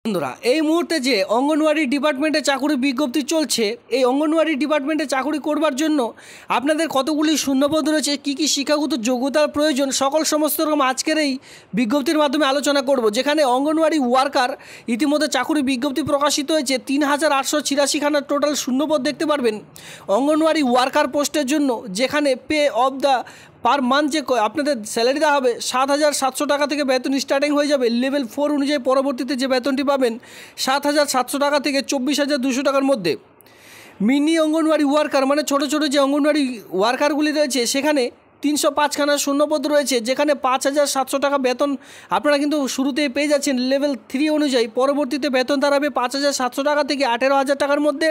বন্ধুরা, এই মুহূর্তে যে অঙ্গনওয়াড়ি ডিপার্টমেন্টে চাকরি বিজ্ঞপ্তি চলছে, এই অঙ্গনওয়াড়ি ডিপার্টমেন্টে চাকরি করবার জন্য আপনাদের কতগুলি শূন্যপদ রয়েছে, কী কী শিক্ষাগত যোগ্যতার প্রয়োজন, সমস্ত রকম আজকের এই বিজ্ঞপ্তির মাধ্যমে আলোচনা করব। যেখানে অঙ্গনওয়াড়ি ওয়ার্কার ইতিমধ্যে চাকরি বিজ্ঞপ্তি প্রকাশিত হয়েছে, ৩,৮৮৬খানা টোটাল শূন্যপদ দেখতে পারবেন অঙ্গনওয়াড়ি ওয়ার্কার পোস্টের জন্য। যেখানে pay off the per month যে আপনাদের স্যালারি দেওয়া হবে ৭,৭০০ টাকা থেকে বেতন স্টার্টিং হয়ে যাবে। লেভেল 4 অনুযায়ী পরবর্তীতে যে বেতনটি পাবেন ৭,৭০০ টাকা থেকে ২৪,২০০ টাকার মধ্যে। মিনি অঙ্গনওয়াড়ি ওয়ার্কার মানে ছোটো ছোটো যে অঙ্গনওয়াড়ি ওয়ার্কারগুলি রয়েছে, সেখানে ৩০৫খানা শূন্যপদ রয়েছে, যেখানে ৫,৭০০ টাকা বেতন আপনারা কিন্তু শুরুতেই পেয়ে যাচ্ছেন। লেভেল 3 অনুযায়ী পরবর্তীতে বেতন দাঁড়াবে ৫,৭০০ টাকা থেকে ১৮,০০০ টাকার মধ্যে।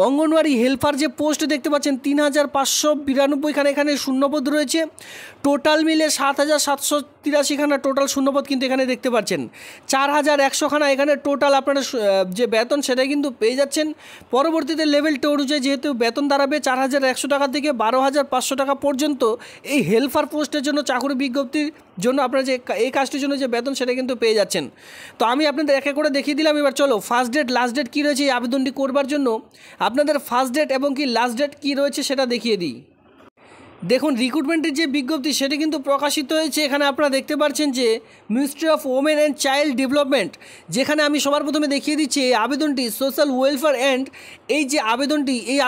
অঙ্গনওয়াড়ি হেল্পার যে পোস্ট দেখতে পাচ্ছেন ৩,৫৯২খানা এখানে শূন্যপদ রয়েছে। টোটাল মিলে ৭,৭৮৩খানা টোটাল শূন্যপদ কিন্তু এখানে দেখতে পাচ্ছেন। ৪,১০০খানা এখানে টোটাল আপনারা যে বেতন সেটা কিন্তু পেয়ে যাচ্ছেন। পরবর্তীতে লেভেল 2 অনুযায়ী যেহেতু বেতন দাঁড়াবে ৪,১০০ টাকা থেকে ১২,৫০০ টাকা পর্যন্ত। এই হেল্পার পোস্টের জন্য চাকরি বিজ্ঞপ্তির জন্য আপনারা যে এই কাজটির জন্য যে বেতন সেটা কিন্তু পেয়ে যাচ্ছেন। তো আমি আপনাদের এক এক করে দেখিয়ে দিলাম। এবার চলো ফার্স্ট ডেট লাস্ট ডেট কী রয়েছে এই আবেদনটি করবার জন্য, আপনাদের ফার্স্ট ডেট এবং কি লাস্ট ডেট কী রয়েছে সেটা দেখিয়ে দিই। দেখুন, রিক্রুটমেন্টের যে বিজ্ঞপ্তি সেটি কিন্তু প্রকাশিত হয়েছে। এখানে আপনারা দেখতে পাচ্ছেন যে ministry of women and child development, যেখানে আমি সবার প্রথমে দেখিয়ে দিচ্ছি এই আবেদনটি সোশ্যাল ওয়েলফেয়ার অ্যান্ড এই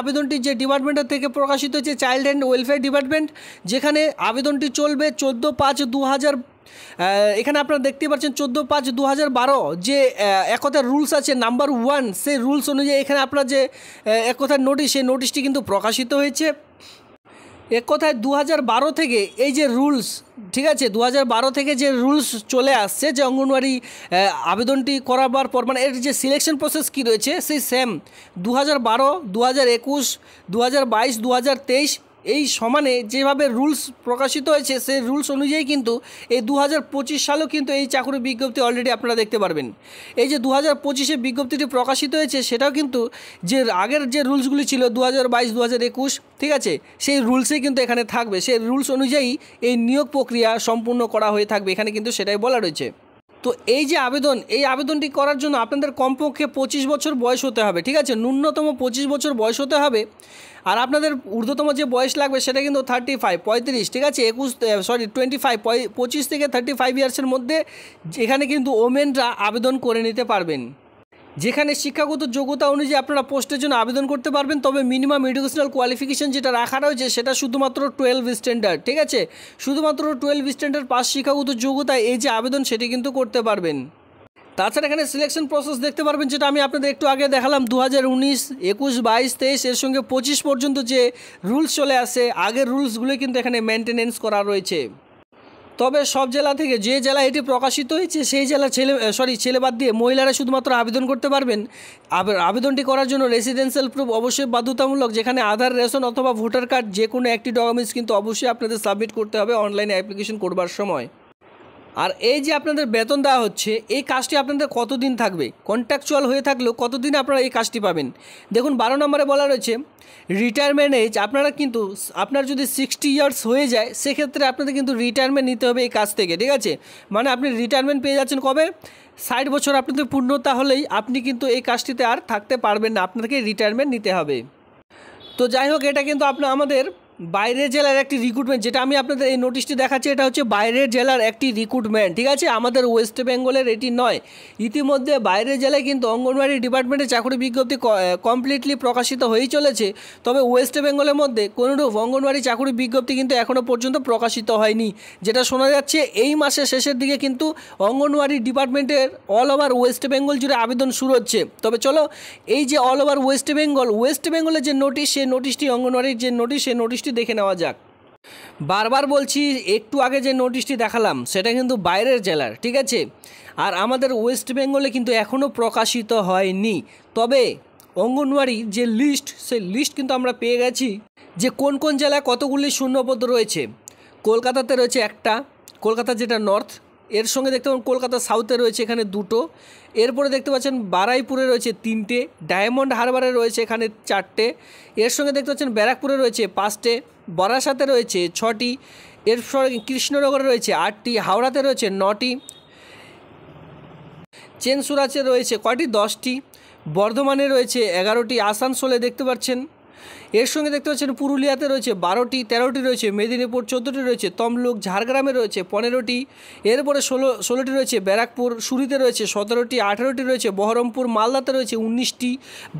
আবেদনটি যে ডিপার্টমেন্টের থেকে প্রকাশিত হয়েছে চাইল্ড অ্যান্ড ওয়েলফেয়ার ডিপার্টমেন্ট, যেখানে আবেদনটি চলবে 14/5/2000। এখানে আপনারা দেখতে পাচ্ছেন 14/5/2012 যে এক কথার রুলস আছে নাম্বার 1, সেই রুলস অনুযায়ী এখানে আপনার যে এক কথার নোটিশ, সেই নোটিশটি কিন্তু প্রকাশিত হয়েছে। এক কথায় 2012 থেকে এই যে রুলস, ঠিক আছে, 2012 থেকে যে রুলস চলে আসছে যে অঙ্গনওয়াড়ি আবেদনটি করাবার পর মানে এর যে সিলেকশন প্রসেস কী রয়েছে সেই সেম 2012, 2021, 2022, 2023 এই সমানে যেভাবে রুলস প্রকাশিত হয়েছে সেই রুলস অনুযায়ী কিন্তু এই 2025 সালেও কিন্তু এই চাকরি বিজ্ঞপ্তি অলরেডি আপনারা দেখতে পারবেন। এই যে 2025-এ বিজ্ঞপ্তিটি প্রকাশিত হয়েছে সেটাও কিন্তু যে আগের যে রুলসগুলি ছিল 2022, 2021, ঠিক আছে, সেই রুলসেই কিন্তু এখানে থাকবে। সেই রুলস অনুযায়ী এই নিয়োগ প্রক্রিয়া সম্পূর্ণ করা হয়ে থাকবে, এখানে কিন্তু সেটাই বলা রয়েছে। তো এই যে এই আবেদনটি করার জন্য আপনাদের কমপক্ষে 25 বছর বয়স হতে হবে, ঠিক আছে, ন্যূনতম 25 বছর বয়স হতে হবে। আর আপনাদের ঊর্ধ্বতম যে বয়স লাগবে সেটা কিন্তু 35, ঠিক আছে, 25 থেকে 35 ইয়ার্সের মধ্যে এখানে কিন্তু ওমেনরা আবেদন করে নিতে পারবেন। যেখানে শিক্ষাগত যোগ্যতা অনুযায়ী আপনারা পোস্টের জন্য আবেদন করতে পারবেন, তবে মিনিমাম এডুকেশনাল কোয়ালিফিকেশন যেটা রাখা রয়েছে সেটা শুধুমাত্র 12 স্ট্যান্ডার্ড, ঠিক আছে, শুধুমাত্র 12 স্ট্যান্ডার্ড পাস শিক্ষাগত যোগ্যতায় এই যে আবেদন সেটি কিন্তু করতে পারবেন। তাছাড়া এখানে সিলেকশন প্রসেস দেখতে পারবেন, যেটা আমি আপনাদের একটু আগে দেখালাম 2019, 21, 22, 23 এর সঙ্গে 25 পর্যন্ত যে রুলস চলে আসে আগের রুলসগুলো কিন্তু এখানে মেনটেনেন্স করা রয়েছে। তবে সব জেলা থেকে যে জেলা এটি প্রকাশিত হয়েছে সেই জেলা ছেলে বাদ দিয়ে মহিলারা শুধুমাত্র আবেদন করতে পারবেন। আবেদনটি করার জন্য রেসিডেন্সিয়াল প্রুফ অবশ্যই বাধ্যতামূলক, যেখানে আধার, রেশন অথবা ভোটার কার্ড যে কোনো একটি ডকুমেন্টস কিন্তু অবশ্যই আপনাদের সাবমিট করতে হবে অনলাইনে অ্যাপ্লিকেশন করবার সময়। আর এই যে আপনাদের বেতন দেওয়া হচ্ছে এই কাজটি আপনাদের কতদিন থাকবে, কন্ট্রাকচুয়াল হয়ে থাকলেও কতদিন আপনারা এই কাজটি পাবেন। দেখুন 12 নম্বরে বলা রয়েছে রিটায়ারমেন্ট এজ, আপনারা কিন্তু আপনার যদি 60 ইয়ার্স হয়ে যায় সেক্ষেত্রে আপনাদের কিন্তু রিটায়ারমেন্ট নিতে হবে এই কাজ থেকে, ঠিক আছে, মানে আপনি রিটায়ারমেন্ট পেয়ে যাচ্ছেন কবে, 60 বছর আপনাদের পূর্ণতা হলেই আপনি কিন্তু এই কাজটিতে আর থাকতে পারবেন না, আপনাকে রিটায়ারমেন্ট নিতে হবে। তো যাই হোক, এটা কিন্তু আমাদের বাইরের জেলার একটি রিক্রুটমেন্ট, যেটা আমি আপনাদের এই নোটিশটি দেখাচ্ছি এটা হচ্ছে বাইরের জেলার একটি রিক্রুটমেন্ট, ঠিক আছে, আমাদের ওয়েস্ট বেঙ্গলের এটি নয়। ইতিমধ্যে বাইরের জেলায় কিন্তু অঙ্গনওয়াড়ি ডিপার্টমেন্টে চাকরি বিজ্ঞপ্তি কমপ্লিটলি প্রকাশিত হয়েই চলেছে, তবে ওয়েস্ট বেঙ্গলের মধ্যে কোনোরূপ অঙ্গনওয়াড়ি চাকরি বিজ্ঞপ্তি কিন্তু এখনও পর্যন্ত প্রকাশিত হয়নি। যেটা শোনা যাচ্ছে এই মাসের শেষের দিকে কিন্তু অঙ্গনওয়াড়ি ডিপার্টমেন্টের অল ওভার ওয়েস্ট বেঙ্গল জুড়ে আবেদন শুরু হচ্ছে। তবে চলো এই যে অল ওভার ওয়েস্ট বেঙ্গলের যে নোটিশ, সেই নোটিশটি অঙ্গনওয়াড়ির যে নোটিশ, সেই নোটিশটি দেখে নেওয়া যাক। বারবার বলছি, একটু আগে যে নোটিশটি দেখালাম সেটা কিন্তু বাইরের জেলার, ঠিক আছে, আর আমাদের ওয়েস্ট বেঙ্গলে কিন্তু এখনও প্রকাশিত হয়নি। তবে অঙ্গনওয়াড়ি যে লিস্ট, সেই লিস্ট কিন্তু আমরা পেয়ে গেছি যে কোন কোন জেলায় কতগুলি শূন্যপদ রয়েছে। কলকাতাতে রয়েছে একটা, কলকাতা যেটা নর্থ, এর সঙ্গে দেখতে পাবেন কলকাতা সাউথে রয়েছে এখানে 2টো, এরপরে দেখতে পাচ্ছেন বারাইপুরে রয়েছে 3টে, ডায়মন্ড হারবারে রয়েছে এখানে 4টে, এর সঙ্গে দেখতে পাচ্ছেন ব্যারাকপুরে রয়েছে 5টে, বারাসাতে রয়েছে 6টি, এর সঙ্গে কৃষ্ণনগরে রয়েছে 8টি, হাওড়াতে রয়েছে 9টি, চেনসুরাতে রয়েছে কয়টি? 10টি। বর্ধমানে রয়েছে 11টি। আসানসোলে দেখতে পাচ্ছেন। এর সঙ্গে দেখতে পাচ্ছেন পুরুলিয়াতে রয়েছে 12টি, 13টি রয়েছে। মেদিনীপুর 14টি রয়েছে। তমলুক ঝাড়গ্রামে রয়েছে 15টি। এরপরে 16টি রয়েছে। ব্যারাকপুর সুরিতে রয়েছে 17টি। 18টি রয়েছে। বহরমপুর মালদাতে রয়েছে 19টি।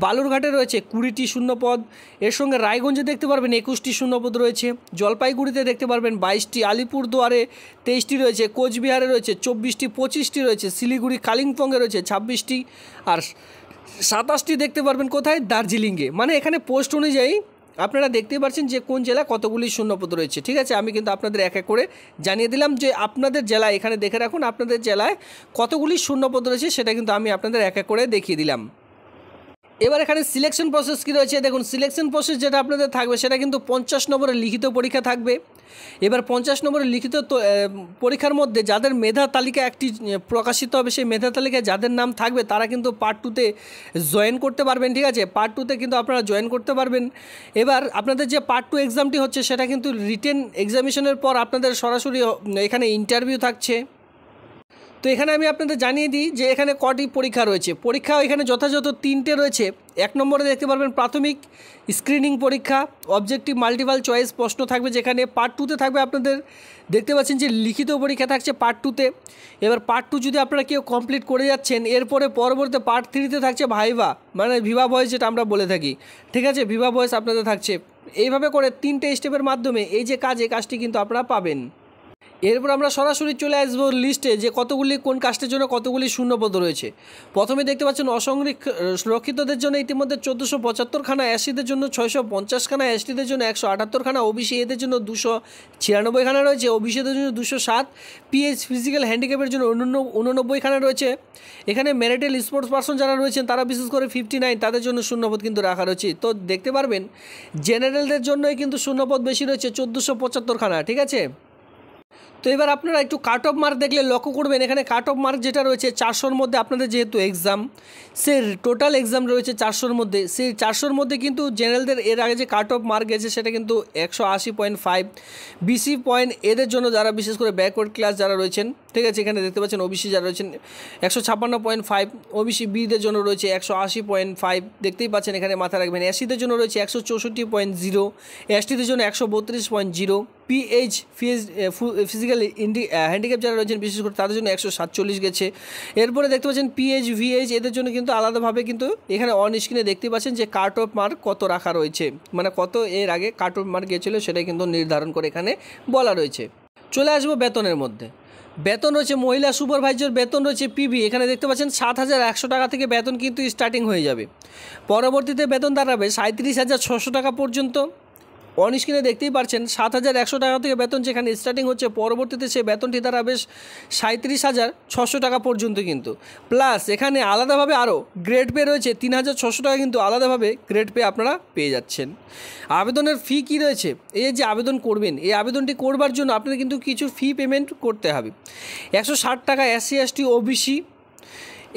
বালুরঘাটে রয়েছে 20টি শূন্যপদ। এর সঙ্গে রায়গঞ্জে দেখতে পারবেন 21টি শূন্যপদ রয়েছে। জলপাইগুড়িতে দেখতে পারবেন 22টি। আলিপুরদুয়ারে 23টি রয়েছে। কোচবিহারে রয়েছে 24টি। 25টি রয়েছে। শিলিগুড়ি কালিম্পংয়ে রয়েছে 26টি। আর 27টি দেখতে পারবেন কোথায়? দার্জিলিংয়ে। মানে এখানে পোস্ট অনুযায়ী আপনারা দেখতেই পাচ্ছেন যে কোন জেলা কতগুলি শূন্যপদ রয়েছে। ঠিক আছে, আমি কিন্তু আপনাদের এক এক করে জানিয়ে দিলাম যে আপনাদের জেলায়, এখানে দেখে রাখুন আপনাদের জেলায় কতগুলি শূন্যপদ রয়েছে, সেটা কিন্তু আমি আপনাদের এক এক করে দেখিয়ে দিলাম। এবার এখানে সিলেকশন প্রসেস কী রয়েছে দেখুন। সিলেকশন প্রসেস যেটা আপনাদের থাকবে সেটা কিন্তু 50 নম্বরের লিখিত পরীক্ষা থাকবে। এবার 50 নম্বরের লিখিত পরীক্ষার মধ্যে যাদের মেধা তালিকা একটি প্রকাশিত হবে, সেই মেধা তালিকায় যাদের নাম থাকবে তারা কিন্তু পার্ট 2তে জয়েন করতে পারবেন। ঠিক আছে, পার্ট 2তে কিন্তু আপনারা জয়েন করতে পারবেন। এবার আপনাদের যে পার্ট 2 এক্সামটি হচ্ছে সেটা কিন্তু রিটেন এক্সামিনেশনের পর আপনাদের সরাসরি এখানে ইন্টারভিউ থাকছে। তো এখানে আমি আপনাদের জানিয়ে দিই যে এখানে কটি পরীক্ষা রয়েছে। পরীক্ষা এখানে যথাযথ 3টে রয়েছে। 1 নম্বরে দেখতে পারবেন প্রাথমিক স্ক্রিনিং পরীক্ষা, অবজেক্টিভ মাল্টিপল চয়েস প্রশ্ন থাকবে, যেখানে পার্ট 2তে থাকবে আপনাদের দেখতে পাচ্ছেন যে লিখিত পরীক্ষা থাকছে পার্ট 2তে। এবার পার্ট 2 যদি আপনারা কেউ কমপ্লিট করে যাচ্ছেন, এরপরে পরবর্তী পার্ট 3তে থাকছে ভাইভা, মানে ভিভা ভয়েস যেটা আমরা বলে থাকি। ঠিক আছে, ভিভা ভয়েস আপনাদের থাকছে। এইভাবে করে 3টে স্টেপের মাধ্যমে এই যে এই কাজটি কিন্তু আপনারা পাবেন। এরপর আমরা সরাসরি চলে আসবো লিস্টে যে কতগুলি কোন কাস্টের জন্য কতগুলি শূন্যপদ রয়েছে। প্রথমে দেখতে পাচ্ছেন অসংরক্ষিতদের জন্য ইতিমধ্যে 1475 খানা, এসসিদের জন্য 650 খানা, এসটিদের জন্য 178 খানা, ওবিসি এদের জন্য 296 খানা রয়েছে, ওবিসিদের জন্য 207, পিএইচ ফিজিক্যাল হ্যান্ডিক্যাপের জন্য 89 খানা রয়েছে। এখানে ম্যারিটাল স্পোর্টস পার্সন যারা রয়েছেন তারা বিশেষ করে 59, তাদের জন্য শূন্যপদ কিন্তু রাখা রয়েছে। তো দেখতে পারবেন জেনারেলদের জন্যই কিন্তু শূন্যপদ বেশি রয়েছে 1475 খানা। ঠিক আছে, তো এবার আপনারা একটু কাট অফ মার্ক দেখলে লক্ষ্য করবেন, এখানে কাট অফ মার্ক যেটা রয়েছে 400-র মধ্যে আপনাদের যেহেতু এক্সাম, সে টোটাল এক্সাম রয়েছে 400-র মধ্যে, সেই 400-র মধ্যে কিন্তু জেনারেলদের এর আগে যে কাট অফ মার্ক গেছে সেটা কিন্তু 180.5। বিসি পয়েন্ট এদের জন্য যারা বিশেষ করে ব্যাকওয়ার্ড ক্লাস যারা রয়েছেন, ঠিক আছে, এখানে দেখতে পাচ্ছেন ওবিসি যারা রয়েছেন 156.5, ওবিসি বিদের জন্য রয়েছে 180.5, দেখতেই পাচ্ছেন এখানে মাথায় রাখবেন। এসসিদের জন্য রয়েছে 164.0, এসটিদের জন্য 132.0, পিএইচ ফিজিক্যাল হ্যান্ডিক্যাপ যারা রয়েছেন বিশেষ করে তাদের জন্য 147 গেছে। এরপরে দেখতে পাচ্ছেন পিএইচ ভিএইচ এদের জন্য কিন্তু আলাদাভাবে কিন্তু এখানে অন স্ক্রিনে দেখতে পাচ্ছেন যে কাট অফ মার্ক কত রাখা রয়েছে, মানে কত এর আগে কাট অফ মার্ক গিয়েছিল সেটাই কিন্তু নির্ধারণ করে এখানে বলা রয়েছে। চলে আসবো বেতনের মধ্যে। বেতন রয়েছে মহিলা সুপারভাইজার বেতন রয়েছে পিবি, এখানে দেখতে পাচ্ছেন 7,100 টাকা থেকে বেতন কিন্তু স্টার্টিং হয়ে যাবে। পরবর্তীতে বেতন দাঁড়াবে 37,600 টাকা পর্যন্ত। অন স্ক্রিনে দেখতেই পাচ্ছেন 7,100 টাকা থেকে বেতন যেখানে স্টার্টিং হচ্ছে, পরবর্তীতে সে বেতনটি দাঁড়াবে 37,600 টাকা পর্যন্ত কিন্তু। প্লাস এখানে আলাদাভাবে আরও গ্রেড পে রয়েছে 3,600 টাকা কিন্তু আলাদাভাবে গ্রেড পে আপনারা পেয়ে যাচ্ছেন। আবেদনের ফি কি রয়েছে, এই যে আবেদন করবেন, এই আবেদনটি করবার জন্য আপনাদের কিন্তু কিছু ফি পেমেন্ট করতে হবে। 160 টাকা এসসি এসটি ওবিসি,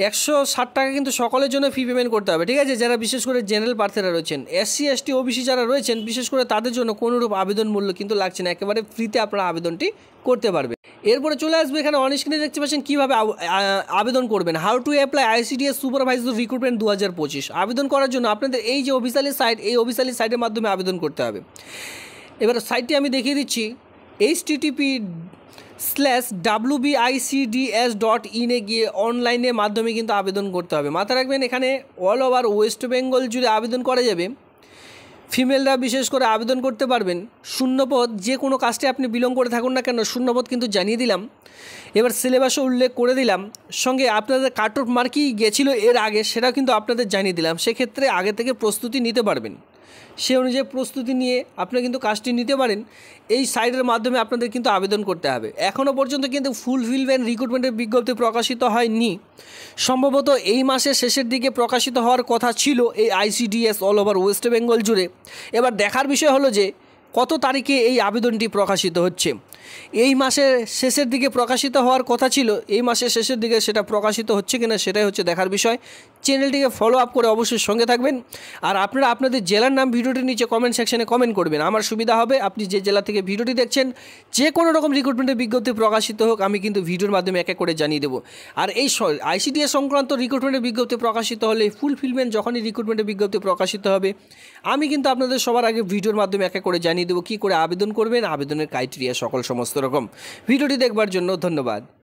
160 টাকা কিন্তু সকলের জন্য ফি পেমেন্ট করতে হবে। ঠিক আছে, যারা বিশেষ করে জেনারেল প্রার্থীরা রয়েছেন, এসসি এসটি ওবিসি যারা রয়েছেন বিশেষ করে তাদের জন্য কোনোরূপ আবেদন মূল্য কিন্তু লাগছে না, একেবারে ফ্রিতে আপনারা আবেদনটি করতে পারবেন। এরপরে চলে আসবে এখানে অন স্ক্রিনে দেখতে পাচ্ছেন কীভাবে আবেদন করবেন। How to apply ICDS supervisor recruitment 2025। আবেদন করার জন্য আপনাদের এই যে অফিসিয়ালি সাইট, এই অফিসিয়ালি সাইটের মাধ্যমে আবেদন করতে হবে। এবার সাইটটি আমি দেখিয়ে দিচ্ছি, http://wbicds.in গিয়ে অনলাইনের মাধ্যমে কিন্তু আবেদন করতে হবে। মাথায় রাখবেন এখানে অল ওভার ওয়েস্ট বেঙ্গল জুড়ে আবেদন করা যাবে। ফিমেলরা বিশেষ করে আবেদন করতে পারবেন। শূন্যপদ যে কোনো কাস্টে আপনি বিলং করে থাকুন না কেন, শূন্যপদ কিন্তু জানিয়ে দিলাম। এবার সিলেবাসও উল্লেখ করে দিলাম, সঙ্গে আপনাদের কাট অফ মার্কই গেছিলো এর আগে সেটাও কিন্তু আপনাদের জানিয়ে দিলাম। সেক্ষেত্রে আগে থেকে প্রস্তুতি নিতে পারবেন, সে অনুযায়ী প্রস্তুতি নিয়ে আপনারা কিন্তু কাজটি নিতে পারেন। এই সাইটের মাধ্যমে আপনাদের কিন্তু আবেদন করতে হবে। এখনও পর্যন্ত কিন্তু ফুলফিলমেন্ট রিক্রুটমেন্টের বিজ্ঞপ্তি প্রকাশিত হয়নি, সম্ভবত এই মাসের শেষের দিকে প্রকাশিত হওয়ার কথা ছিল এই ICDS all over West Bengal জুড়ে। এবার দেখার বিষয় হলো যে কত তারিখে এই আবেদনটি প্রকাশিত হচ্ছে। এই মাসের শেষের দিকে প্রকাশিত হওয়ার কথা ছিল, এই মাসের শেষের দিকে সেটা প্রকাশিত হচ্ছে কিনা সেটাই হচ্ছে দেখার বিষয়। চ্যানেলটিকে ফলো আপ করে অবশ্যই সঙ্গে থাকবেন। আর আপনারা আপনাদের জেলার নাম ভিডিওটির নিচে কমেন্ট সেকশনে কমেন্ট করবেন, আমার সুবিধা হবে। আপনি যে জেলা থেকে ভিডিওটি দেখছেন, যে কোনো রকম রিক্রুটমেন্টের বিজ্ঞপ্তি প্রকাশিত হোক, আমি কিন্তু ভিডিওর মাধ্যমে এক এক করে জানিয়ে দেবো। আর এই আইসিডিএস সংক্রান্ত রিক্রুটমেন্টের বিজ্ঞপ্তি প্রকাশিত হলে, ফুলফিলমেন্ট যখনই রিক্রুটমেন্টের বিজ্ঞপ্তি প্রকাশিত হবে, আমি কিন্তু আপনাদের সবার আগে ভিডিওর মাধ্যমে এক এক করে জানিয়ে দেবো কী করে আবেদন করবেন, আবেদনের ক্রাইটেরিয়া সকল সমস্ত রকম। ভিডিওটি দেখবার জন্য ধন্যবাদ।